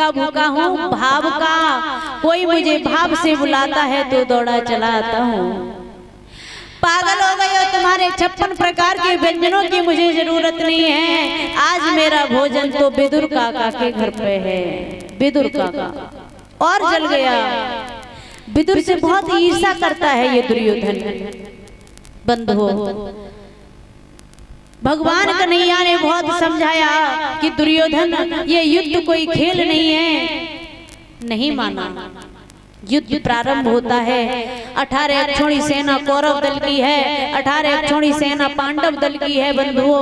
किसका भूखा हूँ? भाव का। कोई मुझे भाव से बुलाता है तो दौड़ा चला आता हूँ। पागल हो गए हो, तुम्हारे 56 प्रकार के व्यंजनों की मुझे जरूरत नहीं है। आज मेरा भोजन तो विदुर काका के घर पे है। विदुर काका और जल गया। विदुर से बहुत ईर्ष्या करता है ये दुर्योधन। बंधुओं, भगवान कन्हैया ने बहुत समझाया कि दुर्योधन ये युद्ध कोई खेल नहीं है। नहीं माना। युद्ध प्रारंभ होता है। 18 अक्षौणी सेना कौरव दल की है, 18 अक्षौणी सेना पांडव दल की है। बंधुओं,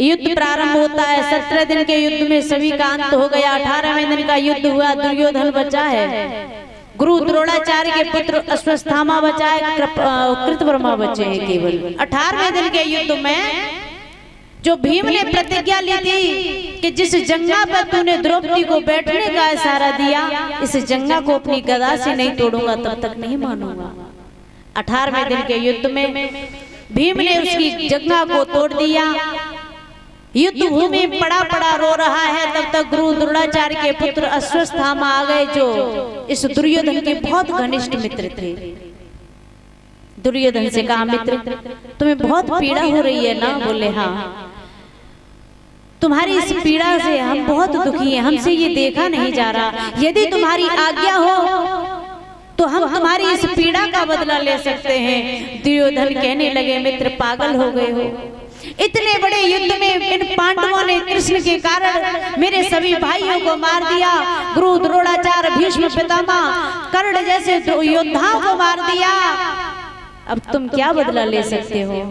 युद्ध प्रारंभ होता है। 17 दिन के युद्ध में सभी का अंत हो गया। 18वें दिन का युद्ध हुआ। दुर्योधन बचा है। गुरु द्रोणाचार्य के पुत्र अश्वत्थामा बचा है। कृतवर्मा बचे हैं केवल। 18वें दिन के युद्ध में जो भीम ने प्रतिज्ञा ली थी कि जिस जंगा पर तूने द्रौपदी को बैठने का इशारा दिया, इस जंगा को अपनी गदा से नहीं तोड़ूंगा तब तक नहीं मानूंगा। 18वें दिन के युद्ध में भीम ने उसकी जंगा को तोड़ दिया। युद्ध भूमि पड़ा पड़ा रो रहा है। तब तक गुरु द्रोणाचार्य के पुत्र अश्वत्थामा आ गए, जो इस दुर्योधन के बहुत घनिष्ठ मित्र थे। दुर्योधन से कहा, मित्र तुम्हें बहुत पीड़ा हो रही है ना? बोले हाँ, तुम्हारी इस पीड़ा से हम बहुत दुखी हैं, हमसे ये देखा नहीं जा रहा। यदि तुम्हारी आज्ञा हो तो हम तुम्हारी इस पीड़ा का बदला ले सकते हैं। दुर्योधन कहने लगे, मित्र पागल हो गए हो। इतने बड़े युद्ध में इन पांडवों ने कृष्ण के कारण मेरे सभी भाइयों को मार दिया। गुरु द्रोणाचार्य, भीष्म पितामह, कर्ण जैसे योद्धाओं को मार दिया। अब तुम क्या बदला ले सकते हो?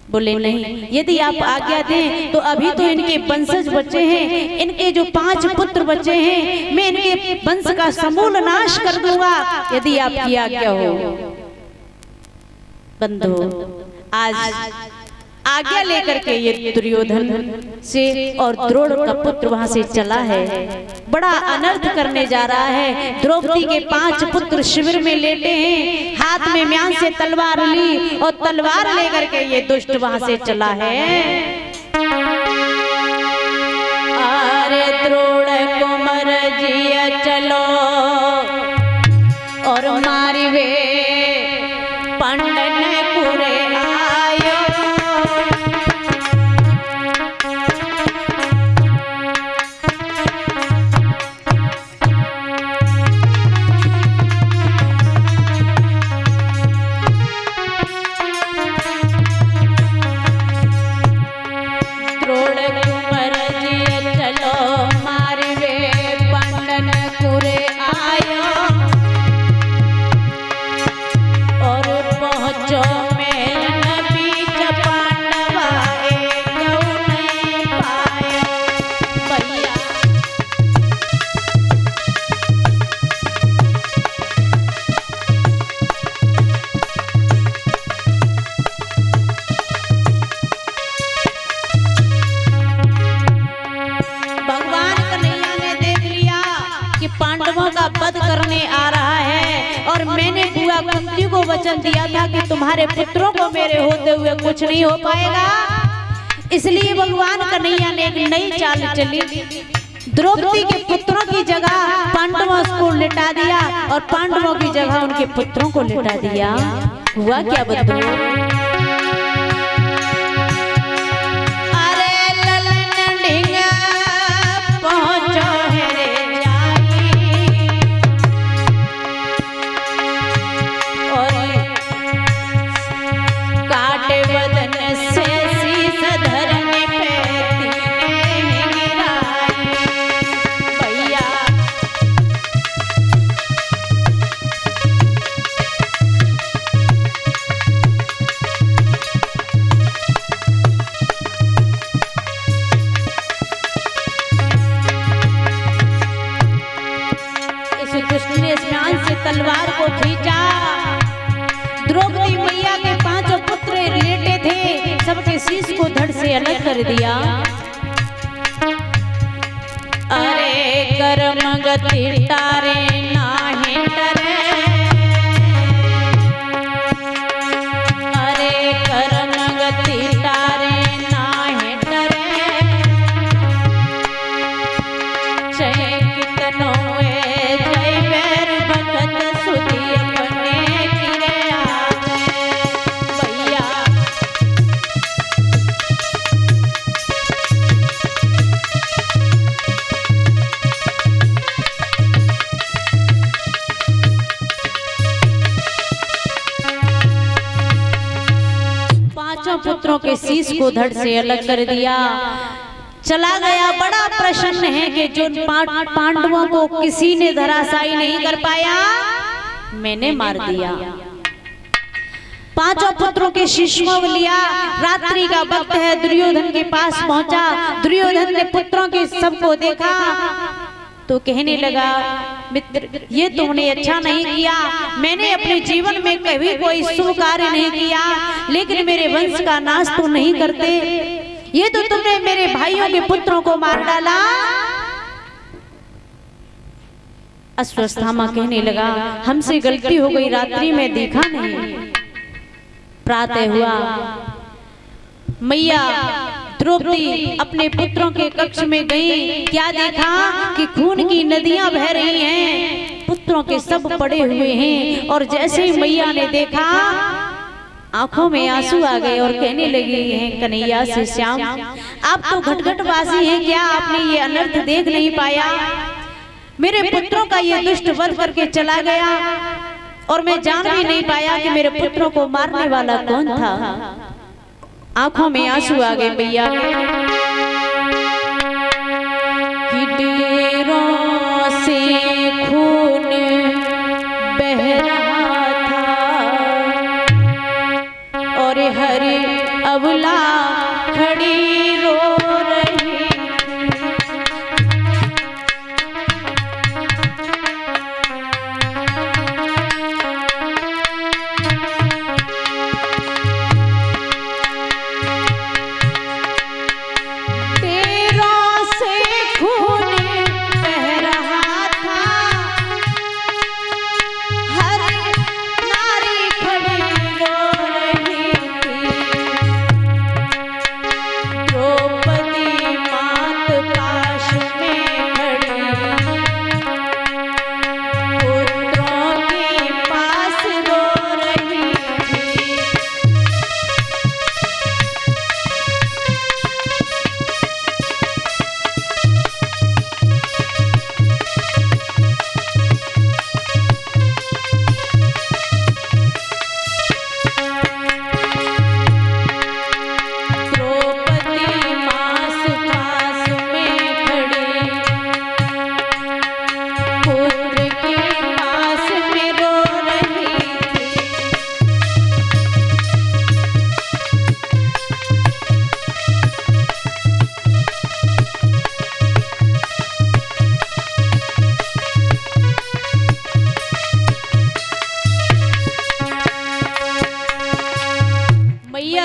बोले नहीं, यदि आप आज्ञा दें तो अभी तो इनके वंशज बचे हैं, इनके जो 5 पुत्र बचे हैं, मैं इनके वंश का समूल नाश कर दूंगा यदि आपकी आज्ञा हो। बंधु, आज आज्ञा लेकर के ये दुर्योधन से और द्रोण का पुत्र वहां से चला है। बड़ा अनर्थ करने जा रहा है। द्रौपदी के 5 पुत्र शिविर में लेटे हैं, हाथ में म्यान से तलवार ली और तलवार लेकर के ये दुष्ट वहां से चला है। अरे द्रोण कुंवर जिया चलो और मारी वे पंडन कुरे वचन दिया था कि तुम्हारे पुत्रों को मेरे होते हुए कुछ नहीं हो पाएगा। इसलिए भगवान कन्हैया ने एक नई चाल चली। द्रौपदी के पुत्रों की जगह पांडवों को लिटा दिया और पांडवों की जगह उनके पुत्रों को लिटा दिया। हुआ क्या बंधु? तलवार को खींचा। द्रौपदी मैया के 5 पुत्र लेटे थे, सबके शीश को धड़ से अलग कर दिया। अरे कर्म गति तारे नाहे डरे, अरे कर्म गति तारे नाहे डरे, पांचों पुत्रों के शीश को धड़ से अलग कर दिया, चला गया। बड़ा प्रसन्न है कि जो पांडवों को किसी ने धराशायी नहीं कर पाया, मैंने मार दिया। पांचों पुत्रों के शिष्यों को लिया, रात्रि का वक्त है, दुर्योधन के पास पहुंचा। दुर्योधन ने पुत्रों के सबको देखा तो कहने लगा, मित्र ये तुमने अच्छा नहीं किया। मैंने अपने जीवन में कभी कोई शुभ कार्य नहीं किया, लेकिन मेरे वंश का नाश तो नहीं करते। ये तो तुमने मेरे भाइयों के पुत्रों को मार डाला। अश्वत्थामा कहने लगा, हमसे गलती हो गई, रात्रि में देखा नहीं। प्रातः हुआ, मैया द्रौपदी अपने पुत्रों के कक्ष में गई। क्या देखा कि खून की नदियां बह रही हैं, पुत्रों के सब पड़े हुए हैं। और जैसे ही मैया ने देखा, आंखों में आंसू आ गए और कहने लगी हैं, कन्हैया से श्याम आप तो घटघटवासी हैं, क्या आपने ये अनर्थ देख नहीं पाया? मेरे पुत्रों का ये दुष्ट वध करके चला गया और मैं जान भी नहीं पाया कि मेरे पुत्रों को मारने वाला कौन था। आंखों में आंसू आ गए मैया कि डेरों से खून बह रहा था और हर अबला खड़ी रो रही।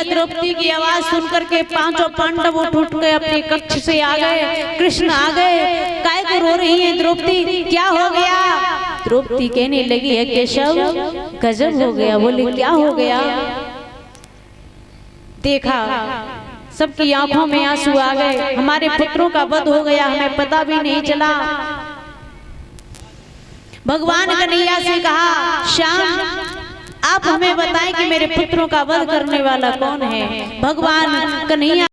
द्रौपदी की आवाज सुनकर के पांचों पांडव उठ के अपने कक्ष से आ गए। कृष्ण आ गए, काय को रो रही है द्रौपदी, क्या हो गया? द्रौपदी कहने लगी है, केशव गजब हो गया। बोले क्या हो गया? देखा सबकी आंखों में आंसू आ गए, हमारे पुत्रों का वध हो गया, हमें पता भी नहीं चला। भगवान कन्हैया से कहा, श्याम आप हमें बताएं कि मेरे पुत्रों का वध करने वाला कौन है? भगवान कन्हैया